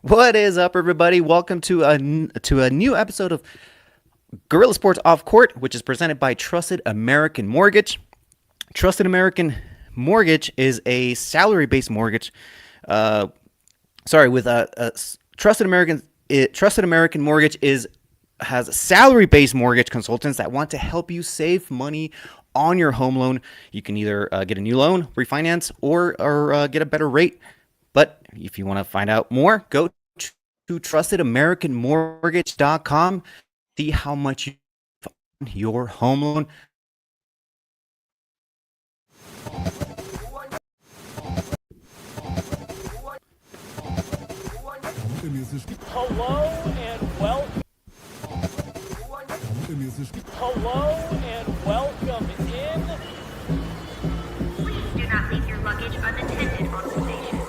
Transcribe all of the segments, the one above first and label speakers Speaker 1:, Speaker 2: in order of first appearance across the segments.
Speaker 1: What is up, everybody? Welcome to a new episode of Gorilla Sports Off Court, which is presented by Trusted American Mortgage. Trusted American Mortgage is a salary-based mortgage. Uh, with Trusted American Mortgage is has salary-based mortgage consultants that want to help you save money on your home loan. You can either get a new loan, refinance, or get a better rate. But if you want to find out more, go to trustedamericanmortgage.com. See how much you on your home loan.
Speaker 2: Hello and welcome. Hello and welcome in.
Speaker 3: Please do not leave your luggage unattended on the station.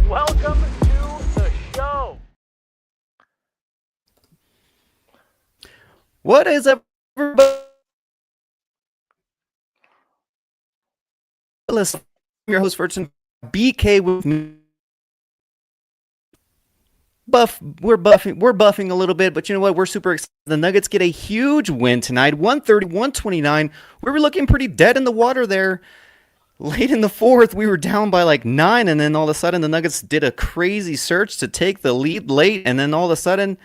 Speaker 2: Welcome to the show.
Speaker 1: What is up, everybody? Listen, I'm your host, Ferguson. BK with me. We're buffing a little bit, but you know what? We're super excited. The Nuggets get a huge win tonight, 130-129. We were looking pretty dead in the water there. Late in the fourth, we were down by like 9, and then all of a sudden the Nuggets did a crazy search to take the lead late, and then all of a sudden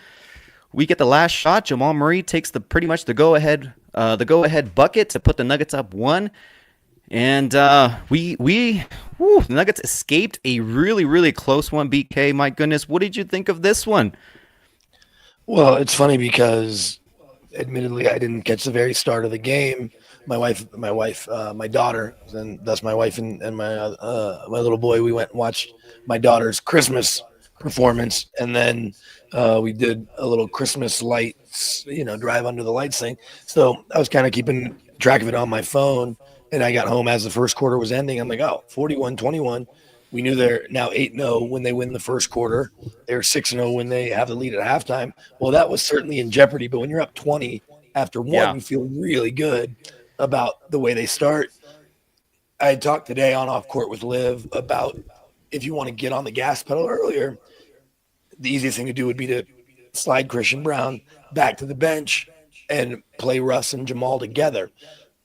Speaker 1: we get the last shot. Jamal Murray takes the go ahead bucket to put the Nuggets up 1. And the Nuggets escaped a really, really close one. BK, my goodness, what did you think of this one?
Speaker 4: Well, it's funny because, admittedly, I didn't catch the very start of the game. My daughter, and thus my wife and my little boy, we went and watched my daughter's Christmas performance, and then we did a little Christmas lights, drive under the lights thing. So I was kind of keeping track of it on my phone. And I got home as the first quarter was ending. I'm like, 41-21. We knew they're now 8-0 when they win the first quarter. They're 6-0 when they have the lead at halftime. Well, that was certainly in jeopardy. But when you're up 20 after one, you feel really good about the way they start. I had talked today on Off Court with Liv about if you want to get on the gas pedal earlier, the easiest thing to do would be to slide Christian Brown back to the bench and play Russ and Jamal together.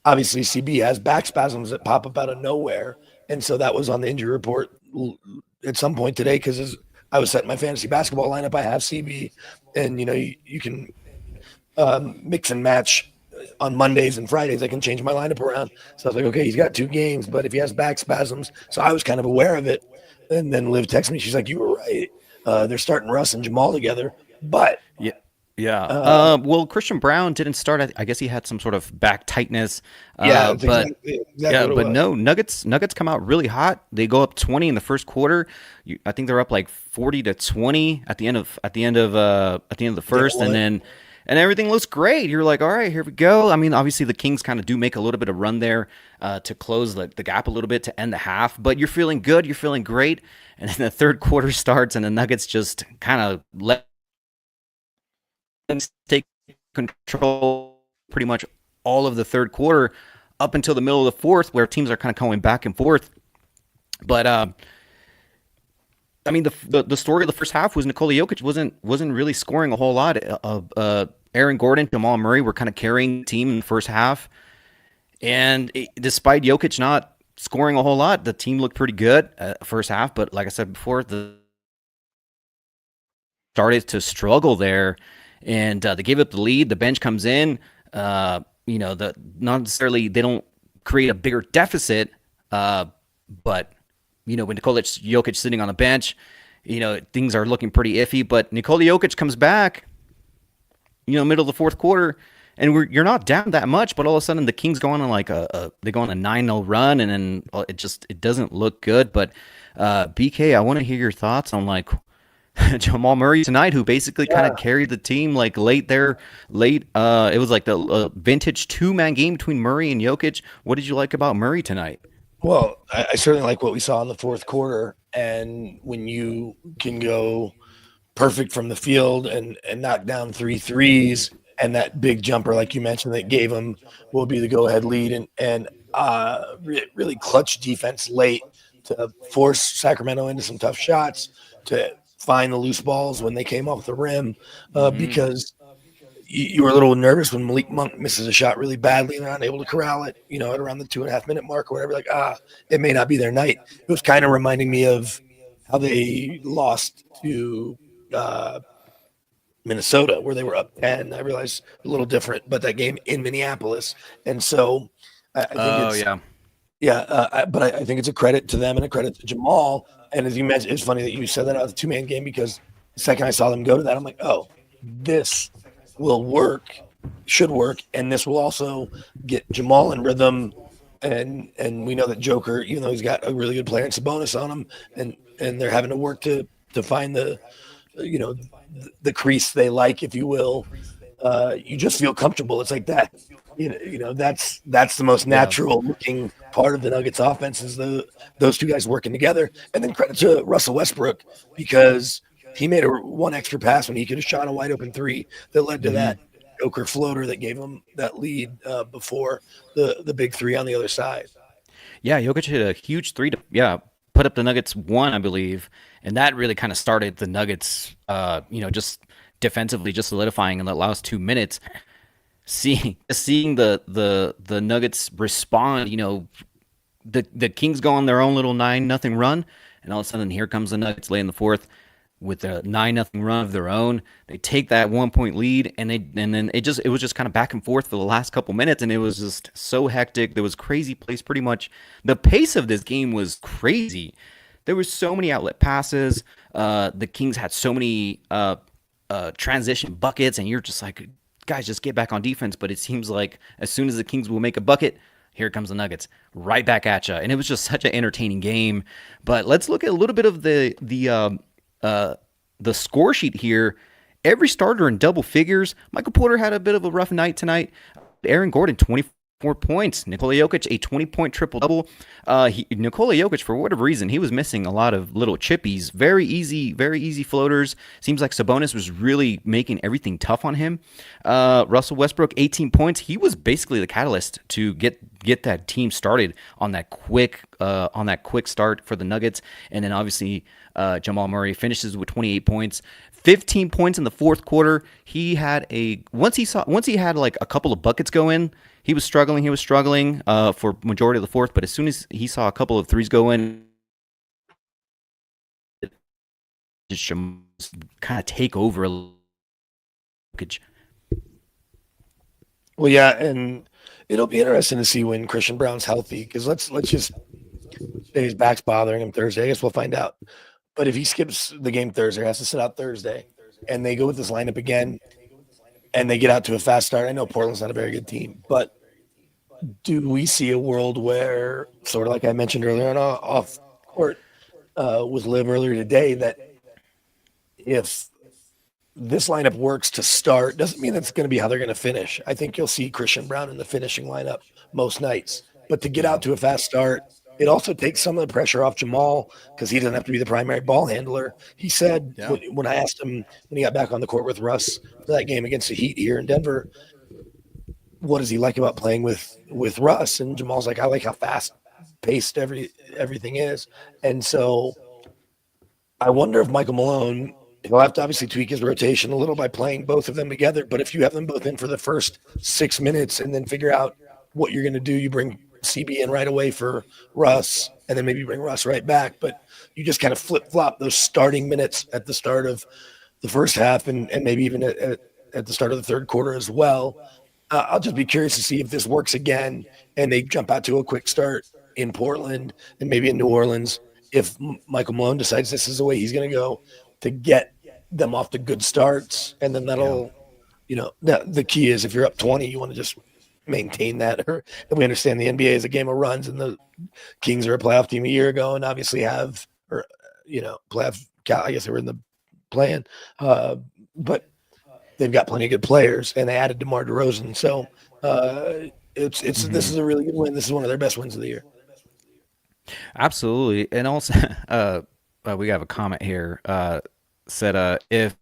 Speaker 4: Obviously, CB has back spasms that pop up out of nowhere. And so that was on the injury report at some point today because I was setting my fantasy basketball lineup. I have CB, and, you can mix and match on Mondays and Fridays. I can change my lineup around. So I was like, okay, he's got 2 games, but if he has back spasms. So I was kind of aware of it. And then Liv texted me. She's like, you were right. They're starting Russ and Jamal together. But –
Speaker 1: yeah. Well, Christian Brown didn't start. I guess he had some sort of back tightness.
Speaker 4: Exactly
Speaker 1: no, Nuggets come out really hot. They go up 20 in the first quarter. I think they're up like 40-20 at the end of the first, and everything looks great. You're like, all right, here we go. I mean, obviously the Kings kind of do make a little bit of run there to close the gap a little bit to end the half, but you're feeling good. You're feeling great, and then the third quarter starts, and the Nuggets just kind of let take control pretty much all of the third quarter up until the middle of the fourth, where teams are kind of going back and forth. But I mean, the story of the first half was Nikola Jokic wasn't really scoring a whole lot. Aaron Gordon, Jamal Murray were kind of carrying the team in the first half, and despite Jokic not scoring a whole lot, the team looked pretty good first half. But like I said before, started to struggle there. And they gave up the lead. The bench comes in. Not necessarily they don't create a bigger deficit, but when Nikola Jokic sitting on the bench, things are looking pretty iffy. But Nikola Jokic comes back, middle of the fourth quarter, and you're not down that much. But all of a sudden, the Kings go on like they go on a 9-0 run, and then it doesn't look good. But BK, I want to hear your thoughts on like Jamal Murray tonight, who basically kind of carried the team like late. It was like the vintage 2-man game between Murray and Jokic. What did you like about Murray tonight?
Speaker 4: Well, I certainly like what we saw in the fourth quarter. And when you can go perfect from the field and knock down 3 threes and that big jumper, like you mentioned, that gave them will be the go-ahead lead, and really clutch defense late to force Sacramento into some tough shots, to find the loose balls when they came off the rim, because you were a little nervous when Malik Monk misses a shot really badly and they're unable to corral it, at around the 2.5 minute mark or whatever. Like, it may not be their night. It was kind of reminding me of how they lost to Minnesota, where they were up 10. I realize a little different, but that game in Minneapolis. And so I think but I think it's a credit to them and a credit to Jamal. And as you mentioned, it's funny that you said that out of the 2-man game, because the second I saw them go to that, I'm like, oh, this will work, should work, and this will also get Jamal in rhythm. And we know that Joker, even though he's got a really good player and Sabonis on him, and they're having to work to find the crease they like, if you will. You just feel comfortable. It's like that. That's the most natural looking part of the Nuggets offense, is those two guys working together. And then credit to Russell Westbrook, because he made one extra pass when he could have shot a wide open three that led to that Joker floater that gave him that lead before the big three on the other side.
Speaker 1: Yeah, Jokic hit a huge three to put up the Nuggets one, I believe, and that really kind of started the Nuggets, just defensively, just solidifying in the last 2 minutes. Seeing the Nuggets respond, the Kings go on their own little 9-0 run, and all of a sudden here comes the Nuggets late in the fourth with a 9-0 run of their own. They take that 1-point lead, and then it was just kind of back and forth for the last couple minutes, and it was just so hectic. There was crazy plays. Pretty much the pace of this game was crazy. There were so many outlet passes. The Kings had so many transition buckets, and you're just like, guys, just get back on defense. But it seems like as soon as the Kings will make a bucket, here comes the Nuggets right back at you. And it was just such an entertaining game. But let's look at a little bit of the score sheet here. Every starter in double figures. Michael Porter had a bit of a rough night tonight. Aaron Gordon, 24 points. Nikola Jokic, a 20-point triple-double. Nikola Jokic, for whatever reason, he was missing a lot of little chippies. Very easy floaters. Seems like Sabonis was really making everything tough on him. Russell Westbrook, 18 points. He was basically the catalyst to get that team started on that quick start for the Nuggets. And then obviously Jamal Murray finishes with 28 points. 15 points in the fourth quarter. He had once he had like a couple of buckets go in, he was struggling for majority of the fourth, but as soon as he saw a couple of threes go in, just kind of take over.
Speaker 4: Well, yeah, and it'll be interesting to see when Christian Brown's healthy, because let's just say his back's bothering him Thursday. I guess we'll find out. But if he skips the game Thursday, has to sit out Thursday, and they go with this lineup again, and they get out to a fast start, I know Portland's not a very good team, but do we see a world where, sort of like I mentioned earlier on off court with Liv earlier today, that if this lineup works to start, doesn't mean that's going to be how they're going to finish. I think you'll see Christian Brown in the finishing lineup most nights, but to get out to a fast start, it also takes some of the pressure off Jamal, because he doesn't have to be the primary ball handler. He said when I asked him when he got back on the court with Russ for that game against the Heat here in Denver, what does he like about playing with Russ? And Jamal's like, I like how fast-paced everything is. And so I wonder if Michael Malone, he'll have to obviously tweak his rotation a little by playing both of them together, but if you have them both in for the first 6 minutes and then figure out what you're going to do, you bring CB in right away for Russ, and then maybe bring Russ right back. But you just kind of flip-flop those starting minutes at the start of the first half and maybe even at the start of the third quarter as well. I'll just be curious to see if this works again and they jump out to a quick start in Portland and maybe in New Orleans, if Michael Malone decides this is the way he's going to go to get them off to good starts. And then that'll, the key is if you're up 20, you want to just maintain that. And we understand the NBA is a game of runs, and the Kings are a playoff team a year ago and obviously have, playoff, I guess they were in the plan, but they've got plenty of good players, and they added DeMar DeRozan. So this is a really good win. This is one of their best wins of the year.
Speaker 1: Absolutely. And also, we have a comment here, said if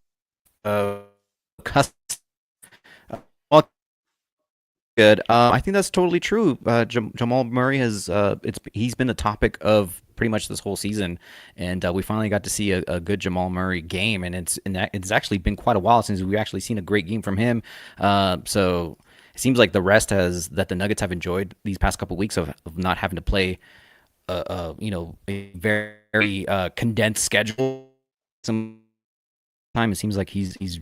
Speaker 1: good. I think that's totally true. Jamal Murray he's been the topic of pretty much this whole season, and we finally got to see a good Jamal Murray game, and it's actually been quite a while since we've actually seen a great game from him. So it seems like the Nuggets have enjoyed these past couple weeks of not having to play a very condensed schedule. Some time it seems like he's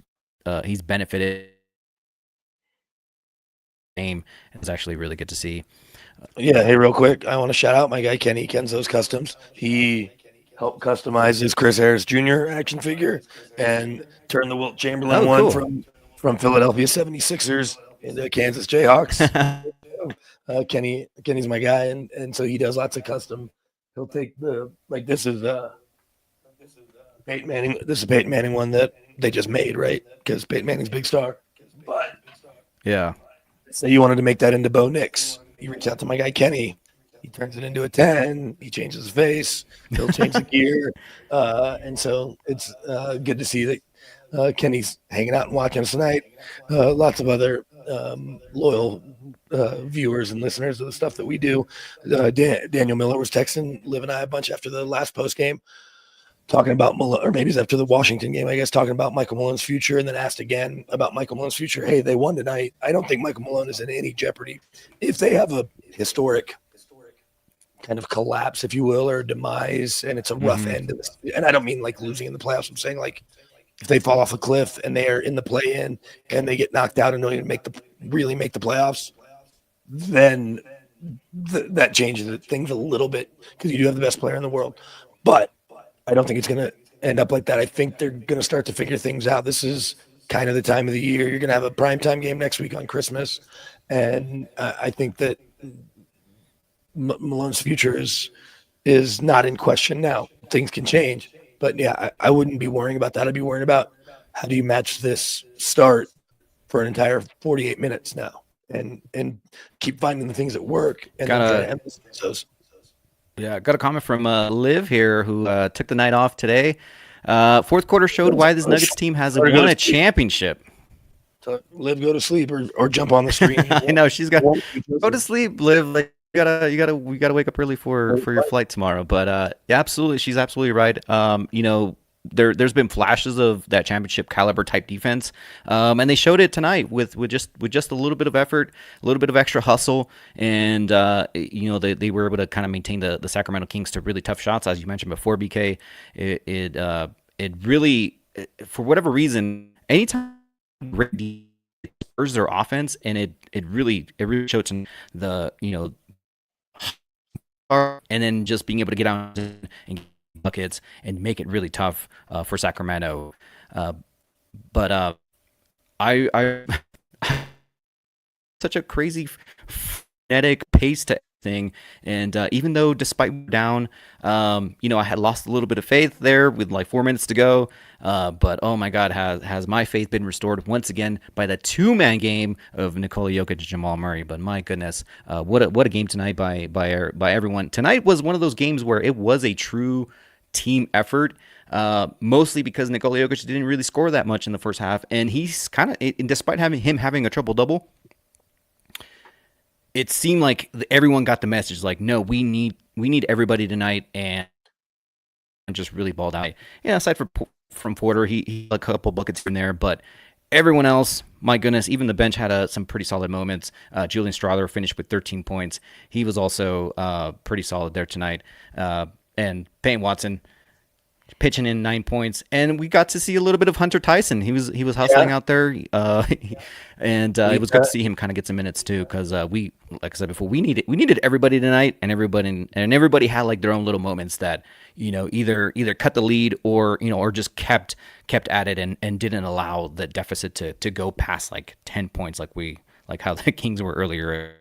Speaker 1: benefited. Game. It's actually really good to see.
Speaker 4: Yeah, hey, real quick, I want to shout out my guy Kenny, Kenzo's Customs. He helped customize his Chris Harris Jr. action figure and turn the Wilt Chamberlain one from Philadelphia 76ers into Kansas Jayhawks. Kenny's my guy, and so he does lots of custom. He'll take this is Peyton Manning. This is a Peyton Manning one that they just made, right? Because Peyton Manning's big star. But
Speaker 1: yeah.
Speaker 4: Say you wanted to make that into Bo Nix. You reach out to my guy Kenny. He turns it into a 10. He changes his face. He'll change the gear. And so it's good to see that Kenny's hanging out and watching us tonight. Lots of other loyal viewers and listeners of the stuff that we do. Daniel Miller was texting Liv and I a bunch after the last post game, talking about Malone, or maybe it's after the Washington game, I guess, talking about Michael Malone's future, and then asked again about Michael Malone's future. Hey, they won tonight. I don't think Michael Malone is in any jeopardy. If they have a historic kind of collapse, if you will, or demise, and it's a rough end of this, and I don't mean like losing in the playoffs. I'm saying like if they fall off a cliff and they are in the play-in and they get knocked out and don't even really make the playoffs, then that changes things a little bit because you do have the best player in the world. But I don't think it's going to end up like that. I think they're going to start to figure things out. This is kind of the time of the year. You're going to have a primetime game next week on Christmas. And I think that Malone's future is not in question now. Things can change. But, yeah, I wouldn't be worrying about that. I'd be worrying about how do you match this start for an entire 48 minutes now and keep finding the things that work and then try to emphasize those.
Speaker 1: Yeah, got a comment from Liv here who took the night off today. Fourth quarter showed why this Nuggets team hasn't won a championship.
Speaker 4: So Liv, go to sleep or jump on the screen.
Speaker 1: I know she's got go to sleep, Liv. Like we gotta wake up early for your flight tomorrow. But yeah, absolutely, she's absolutely right. There's been flashes of that championship caliber type defense, and they showed it tonight with just a little bit of effort, a little bit of extra hustle, and they were able to kind of maintain the Sacramento Kings to really tough shots, as you mentioned before, BK. It really, for whatever reason, anytime their offense, and it really showed to the and then just being able to get out and buckets and make it really tough for Sacramento. But I such a crazy frenetic pace to everything, and even though despite down, I had lost a little bit of faith there with like 4 minutes to go. But oh my God, has my faith been restored once again by the two-man game of Nikola Jokic and Jamal Murray? But my goodness, what a game tonight by everyone. Tonight was one of those games where it was a true team effort, mostly because Nikola Jokic didn't really score that much in the first half, and he's kind of, despite having a triple-double, it seemed like everyone got the message, like, no, we need everybody tonight, and just really balled out. Yeah, aside from Porter, he had a couple buckets in there, but everyone else, my goodness, even the bench had some pretty solid moments. Julian Strawther finished with 13 points. He was also pretty solid there tonight. And Payne Watson pitching in 9 points, and we got to see a little bit of Hunter Tyson. He was hustling out there, and it was good to see him kind of get some minutes too, because like I said before, we needed everybody tonight, and everybody had like their own little moments that either cut the lead or just kept at it and didn't allow the deficit to go past like 10 points like how the Kings were earlier.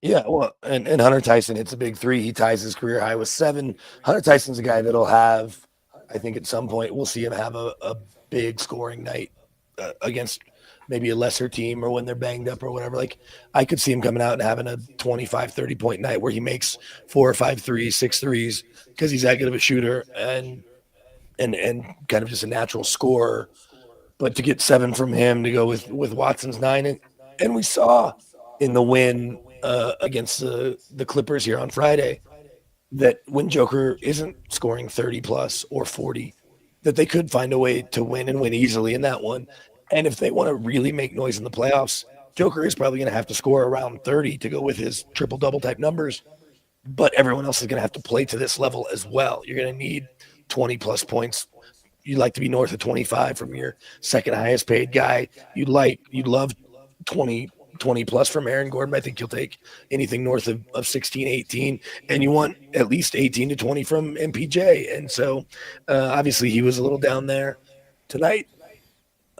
Speaker 4: Yeah, well, and Hunter Tyson hits a big three. He ties his career high with 7. Hunter Tyson's a guy that'll have, I think at some point we'll see him have a big scoring night against maybe a lesser team or when they're banged up or whatever. Like I could see him coming out and having a 25, 30-point night where he makes 4 or 5 threes, 6 threes, because he's that good of a shooter and kind of just a natural scorer. But to get 7 from him to go with Watson's 9, and we saw in the win against the Clippers here on Friday, that when Joker isn't scoring 30 plus or 40, that they could find a way to win and win easily in that one. And if they want to really make noise in the playoffs, Joker is probably going to have to score around 30 to go with his triple double type numbers. But everyone else is going to have to play to this level as well. You're going to need 20 plus points. You'd like to be north of 25 from your second highest paid guy. You'd love 20 plus from Aaron Gordon. I think you'll take anything north of 16, 18, and you want at least 18 to 20 from MPJ. And so obviously he was a little down there tonight,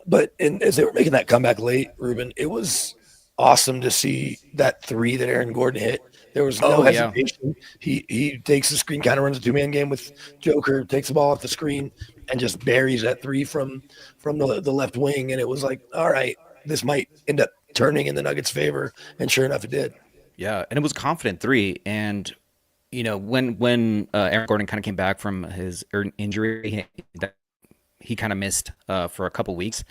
Speaker 4: but as they were making that comeback late, Ruben, it was awesome to see that three that Aaron Gordon hit. There was no hesitation. Yeah. He takes the screen, kind of runs a two-man game with Joker, takes the ball off the screen, and just buries that three from the left wing. And it was like, all right, this might end up turning in the Nuggets' favor. And sure enough, it did.
Speaker 1: Yeah, and it was a confident three. And, when Aaron Gordon kind of came back from his injury, he kind of missed for a couple weeks.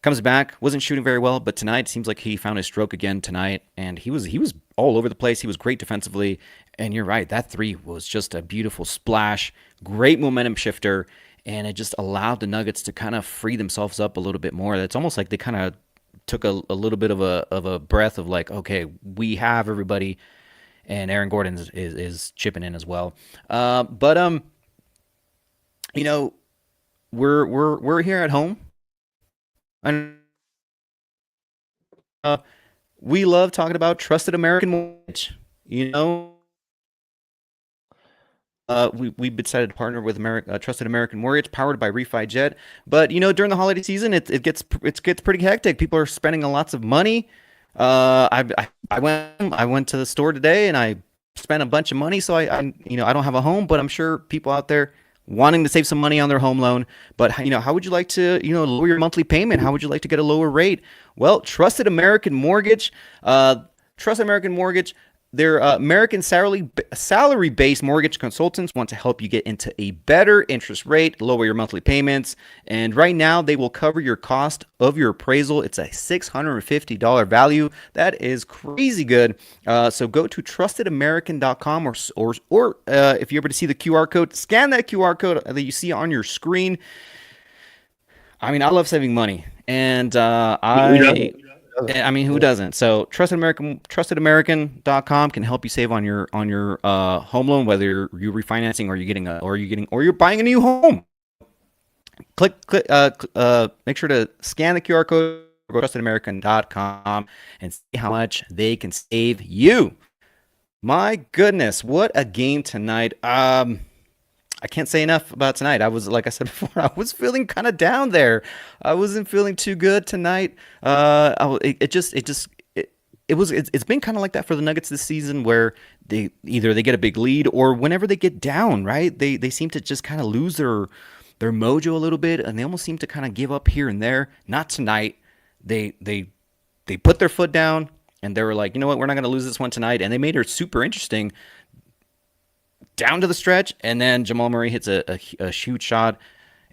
Speaker 1: Comes back, wasn't shooting very well, but tonight it seems like he found his stroke again tonight, and he was all over the place. He was great defensively, and you're right, that three was just a beautiful splash, great momentum shifter, and it just allowed the Nuggets to kind of free themselves up a little bit more. It's almost like they kind of took a little bit of a breath of like, okay, we have everybody, and Aaron Gordon is chipping in as well. But we're here at home. And we love talking about Trusted American Mortgage. We've decided to partner with Trusted American Mortgage, powered by Refi Jet. But during the holiday season, it gets pretty hectic. People are spending lots of money. I went to the store today and I spent a bunch of money. So I don't have a home, but I'm sure people out there wanting to save some money on their home loan, but how would you like to lower your monthly payment? How would you like to get a lower rate? Well, Trusted American Mortgage, they're American salary-based mortgage consultants, want to help you get into a better interest rate, lower your monthly payments, and right now they will cover your cost of your appraisal. It's a $650 value. That is crazy good. So go to trustedamerican.com or if you're able to see the QR code, scan that QR code that you see on your screen. I mean, I love saving money, and who doesn't? So trustedamerican.com can help you save on your home loan, whether you're refinancing or you're buying a new home. Click make sure to scan the QR code, go to trustedamerican.com and see how much they can save you. My goodness, what a game tonight. I can't say enough about tonight. I was, like I said before, I was feeling kind of down there. I wasn't feeling too good tonight. It's been kind of like that for the Nuggets this season, where they get a big lead or whenever they get down, right? They seem to just kind of lose their mojo a little bit, and they almost seem to kind of give up here and there. Not tonight. They put their foot down and they were like, you know what, we're not going to lose this one tonight, and they made it super interesting down to the stretch, and then Jamal Murray hits a huge shot.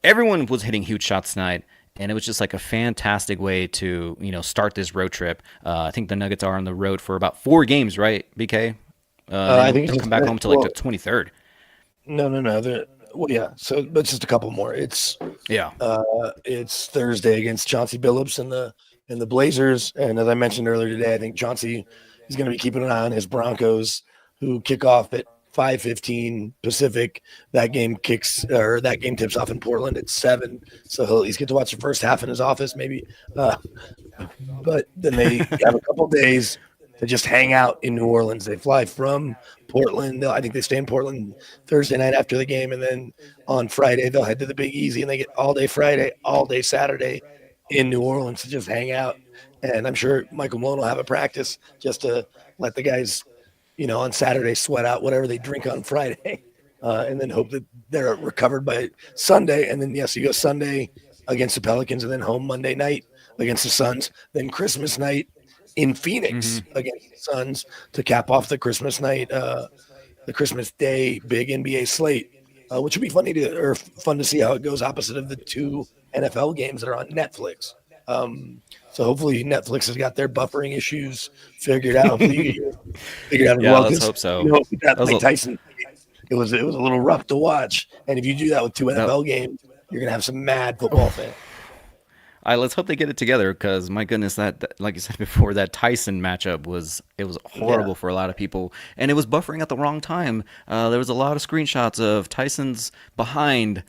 Speaker 1: Everyone was hitting huge shots tonight, and it was just like a fantastic way to start this road trip. I think the Nuggets are on the road for about 4 games, right, BK?
Speaker 4: I think
Speaker 1: they'll come back home to like the 23rd.
Speaker 4: No. Yeah. So, but just a couple more. It's Thursday against Chauncey Billups and the Blazers, and as I mentioned earlier today, I think Chauncey is going to be keeping an eye on his Broncos, who kick off at 5:15 Pacific. That game tips off in Portland at 7. So he'll at least get to watch the first half in his office, maybe. But then they have a couple days to just hang out in New Orleans. They fly from Portland. I think they stay in Portland Thursday night after the game, and then on Friday they'll head to the Big Easy, and they get all day Friday, all day Saturday in New Orleans to just hang out. And I'm sure Michael Malone will have a practice just to let the guys on Saturday sweat out whatever they drink on Friday, and then hope that they're recovered by Sunday. And then, yes, you go Sunday against the Pelicans, and then home Monday night against the Suns, then Christmas night in Phoenix against the Suns to cap off the Christmas night, the Christmas Day big NBA slate, which would be fun to see how it goes opposite of the 2 NFL games that are on Netflix. So hopefully Netflix has got their buffering issues figured out. Hopefully you get yours figured out as
Speaker 1: Yeah,
Speaker 4: well.
Speaker 1: let's
Speaker 4: 'Cause,
Speaker 1: hope so.
Speaker 4: you know, with that
Speaker 1: That was
Speaker 4: Mike
Speaker 1: a,
Speaker 4: Tyson, it was a little rough to watch. And if you do that with two
Speaker 1: that,
Speaker 4: NFL games, you're gonna have some mad football fans.
Speaker 1: let's hope they get it together because my goodness, like you said before, that Tyson matchup was
Speaker 4: Yeah,
Speaker 1: horrible for a lot of people, and it was buffering at the wrong time. There was a lot of screenshots of Tyson's behind,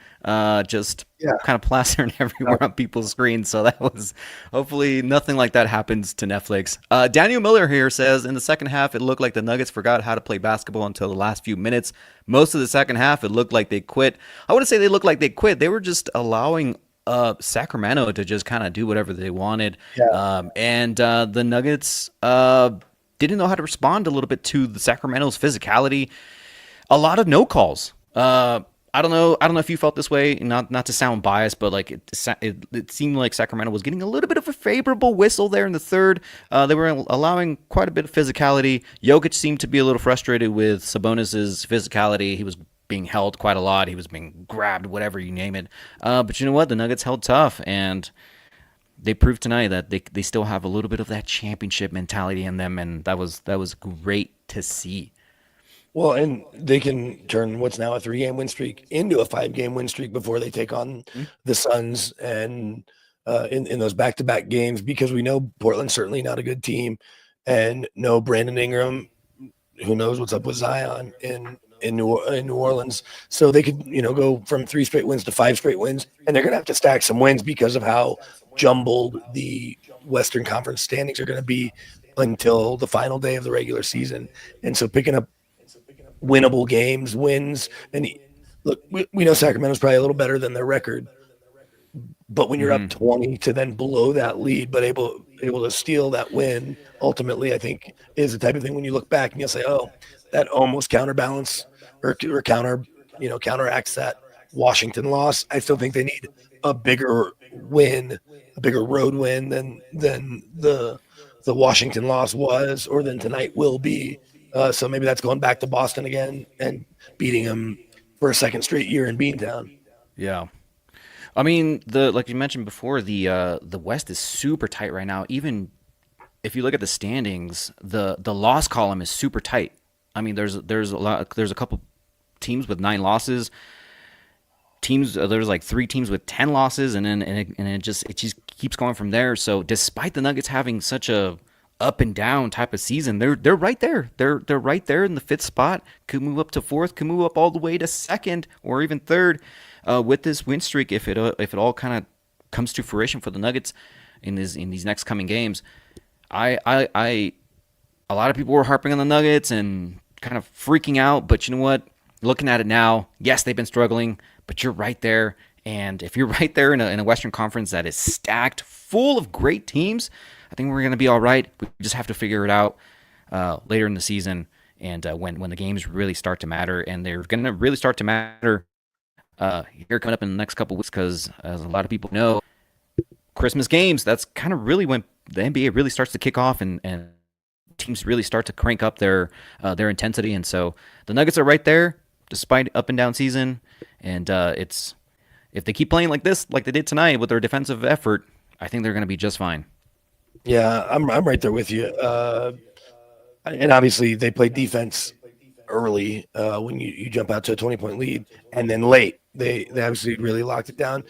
Speaker 1: just
Speaker 4: yeah.
Speaker 1: kind of plastering everywhere on people's screens. So that was hopefully nothing like that happens to Netflix. Daniel Miller here says in the second half it looked like the Nuggets forgot how to play basketball until the last few minutes. Most of the second half it looked like they quit. I wouldn't say they looked like they quit. They were just allowing Sacramento to just kind of do whatever they wanted.
Speaker 4: Yeah.
Speaker 1: And the Nuggets didn't know how to respond a little bit to the Sacramento's physicality. A lot of no calls. I don't know. I don't know if you felt this way. Not to sound biased, but like it seemed like Sacramento was getting a little bit of a favorable whistle there in the third. They were allowing quite a bit of physicality. Jokic seemed to be a little frustrated with Sabonis's physicality. He was being held quite a lot. He was being grabbed, whatever you name it. But you know what? The Nuggets held tough, and they proved tonight that they still have a little bit of that championship mentality in them, and that was great to see.
Speaker 4: Well, and they can turn what's now a 3-game win streak into a 5-game win streak before they take on the Suns and in those back-to-back games, because we know Portland's certainly not a good team, and no Brandon Ingram. Who knows what's up with Zion in New Orleans? So they could go from 3 straight wins to 5 straight wins, and they're going to have to stack some wins because of how jumbled the Western Conference standings are going to be until the final day of the regular season. And so picking up winnable games, wins, and look, we know Sacramento's probably a little better than their record, but when you're up 20 to then blow that lead, but able to steal that win, ultimately, I think is the type of thing when you look back and you'll say, oh, that almost counterbalance or counteracts that Washington loss. I still think they need a bigger win, a bigger road win than the Washington loss was, or than tonight will be. So maybe that's going back to Boston again and beating them for a second straight year in Beantown.
Speaker 1: Yeah. I mean, like you mentioned before, the West is super tight right now. Even if you look at the standings, the loss column is super tight. I mean, there's a couple teams with 9 losses. There's like 3 teams with 10 losses, and it just keeps going from there. So despite the Nuggets having such a up and down type of season, they're right there. They're right there in the 5th spot. Could move up to 4th. Could move up all the way to 2nd or even 3rd. With this win streak, if it all kind of comes to fruition for the Nuggets in these next coming games, a lot of people were harping on the Nuggets and kind of freaking out. But you know what? Looking at it now, yes, they've been struggling, but you're right there. And if you're right there in a Western Conference that is stacked, full of great teams, I think we're going to be all right. We just have to figure it out later in the season, and when the games really start to matter, and they're going to really start to matter here coming up in the next couple weeks, because as a lot of people know, Christmas games, that's kind of really when the NBA really starts to kick off and teams really start to crank up their intensity. And so the Nuggets are right there despite up and down season, and if they keep playing like this, like they did tonight with their defensive effort, I think they're going to be just fine.
Speaker 4: Yeah, I'm right there with you. And obviously they play defense early when you jump out to a 20-point lead, and then late they obviously really locked it down.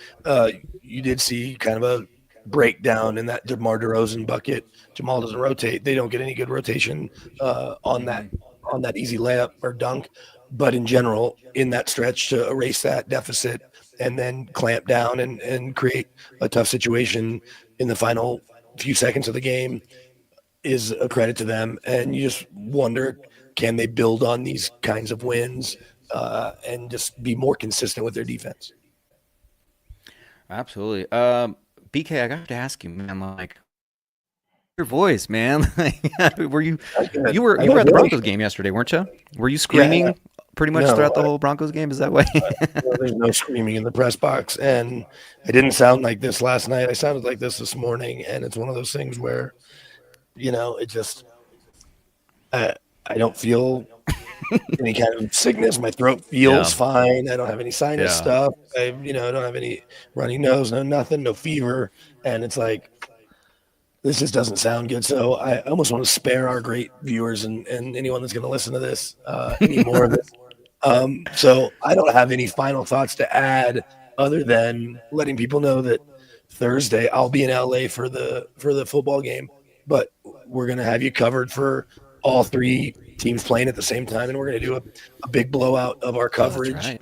Speaker 4: You did see kind of a breakdown in that DeMar DeRozan bucket. Jamal doesn't rotate. They don't get any good rotation on that easy layup or dunk. But in general, in that stretch to erase that deficit and then clamp down and create a tough situation in the final few seconds of the game is a credit to them. And you just wonder, can they build on these kinds of wins and just be more consistent with their defense?
Speaker 1: Absolutely. BK, I got to ask you, man, like, your voice, man. were you were at the Broncos game yesterday, weren't you? Were you screaming pretty much throughout the whole Broncos game? Is that way?
Speaker 4: There's no screaming in the press box, and I didn't sound like this last night. I sounded like this morning, and it's one of those things where, it just I don't feel any kind of sickness. My throat feels fine. I don't have any sinus stuff. I don't have any runny nose, no nothing, no fever, and it's like this just doesn't sound good. So I almost want to spare our great viewers and anyone that's going to listen to this any more of it. So I don't have any final thoughts to add other than letting people know that Thursday I'll be in LA for the football game, but we're going to have you covered for all three teams playing at the same time, and we're going to do a big blowout of our coverage.
Speaker 1: That's right.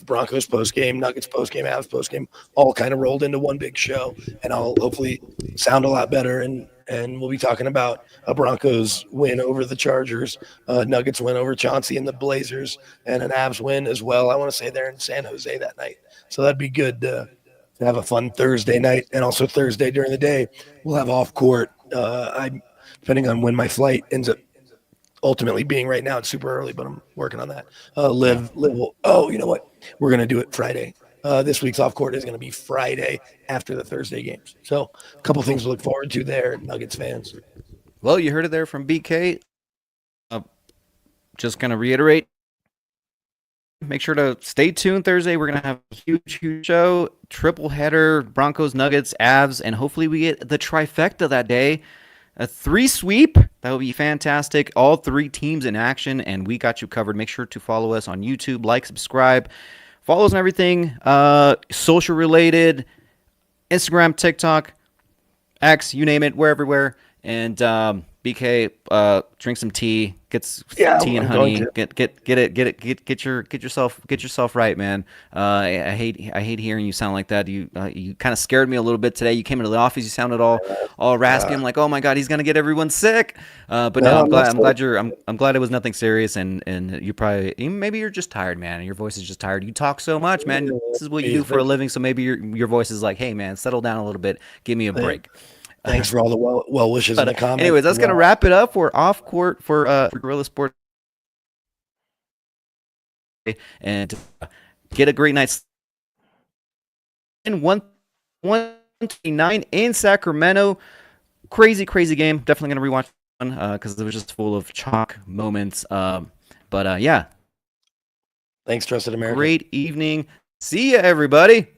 Speaker 4: Broncos post game, Nuggets post game, Avs post game, all kind of rolled into one big show, and I'll hopefully sound a lot better. And we'll be talking about a Broncos win over the Chargers, Nuggets win over Chauncey and the Blazers, and an Avs win as well. I want to say they're in San Jose that night, so that'd be good to have a fun Thursday night, and also Thursday during the day we'll have off court. I'm depending on when my flight ends up ultimately being. Right now it's super early, but I'm working on that. Live. Oh, you know what? We're going to do it Friday. This week's off court is going to be Friday after the Thursday games. So a couple things to look forward to there, Nuggets fans.
Speaker 1: Well, you heard it there from BK. Just going to reiterate. Make sure to stay tuned Thursday. We're going to have a huge show. Triple header, Broncos, Nuggets, Avs, and hopefully we get the trifecta that day. A 3 sweep. That would be fantastic. All 3 teams in action, and we got you covered. Make sure to follow us on YouTube, like, subscribe. Follow us on everything. Social related, Instagram, TikTok, X, you name it. We're everywhere. And BK, drink some tea. Tea and honey. Get yourself right, man. I hate hearing you sound like that. You kind of scared me a little bit today. You came into the office, you sounded all raspy. I'm like, oh my god, he's gonna get everyone sick. But no, I'm glad it was nothing serious. And you maybe you're just tired, man. Your voice is just tired. You talk so much, man. This is what you do for a living. So maybe your voice is like, hey man, settle down a little bit. Give me a break.
Speaker 4: Thanks for all the well wishes in the comments.
Speaker 1: Anyways, that's gonna wrap it up for Off Court for Guerrilla Sports, and get a great night's in 129 in Sacramento. Crazy game. Definitely gonna rewatch one because it was just full of chalk moments. But yeah.
Speaker 4: Thanks, Trusted America.
Speaker 1: Great evening. See ya, everybody.